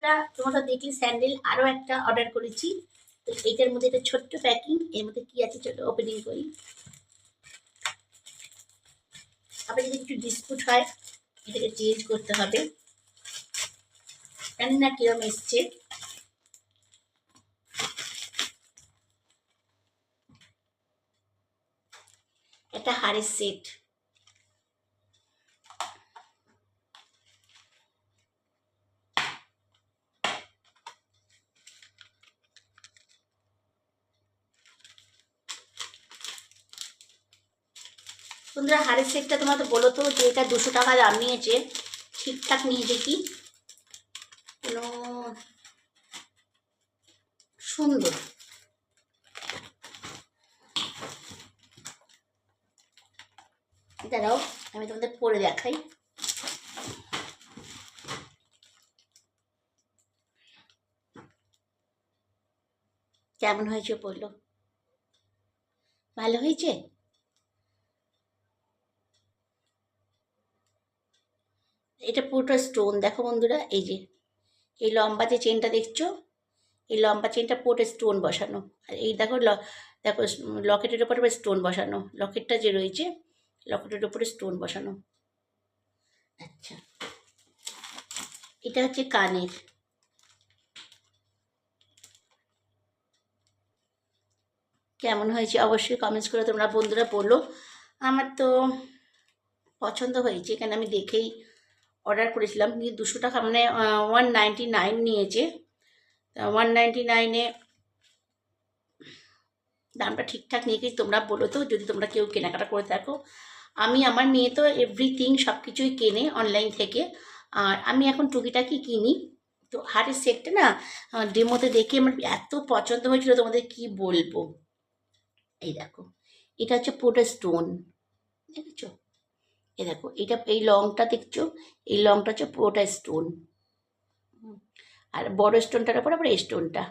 একটা তোমরা দেখলি স্যান্ডেল আরও একটা অর্ডার করেছি। তো এইটার মধ্যে একটা ছোট্ট প্যাকিং, এর মধ্যে কি আছে চলো ওপেনিং করি। আবার যদি একটু ডিসপুট হয় এটাকে চেঞ্জ করতে হবে, জানি না কিরম এসছে। একটা হাড়ের সেট, বন্ধুরা হাড়ের সেটটা তোমরা তো বলো তো যে এটা 200 টাকা দাম নিয়েছে, ঠিকঠাক নিয়েছে কি? কোনো সুন্দর, দাঁড়াও আমি তোমাদের পরে দেখাই। কেমন হয়েছে বললো? ভালো হয়েছে? এটা পুরোটা স্টোন, দেখো বন্ধুরা, এই যে এই লম্বা যে চেনটা দেখছো, এই লম্বা চেনটা পুরোটা স্টোন বসানো। আর এই দেখো দেখো লকেটের উপরে স্টোন বসানো, লকেটটা যে রয়েছে লকেটের উপরে স্টোন বসানো। আচ্ছা, এটা হচ্ছে কানের। কেমন হয়েছে অবশ্যই কমেন্টস করে তোমরা বন্ধুরা বলো। আমার তো পছন্দ হয়েছে, এখানে আমি দেখেই অর্ডার করেছিলাম, কিন্তু 200 টাকা মানে 199 নিয়েছে। 199-এ দামটা ঠিকঠাক নিয়ে গেছি। তোমরা বলো তো যদি তোমরা কেউ কেনাকাটা করে থাকো। আমি আমার মেয়ে তো এভরিথিং সব কিছুই কেনে অনলাইন থেকে, আর আমি এখন টুকিটাকি কিনি। তো হারের সেটটা না ডেমোতে দেখে আমার এত পছন্দ হয়েছিল তোমাদের কি বলবো। এই দেখো এটা হচ্ছে পুরোটা স্টোন, দেখেছো? এই দেখো এটা এই লংটা দেখছো, এই লংটা হচ্ছে পুরোটা স্টোন, আর বড় স্টোনটার উপর আবার এই স্টোনটা।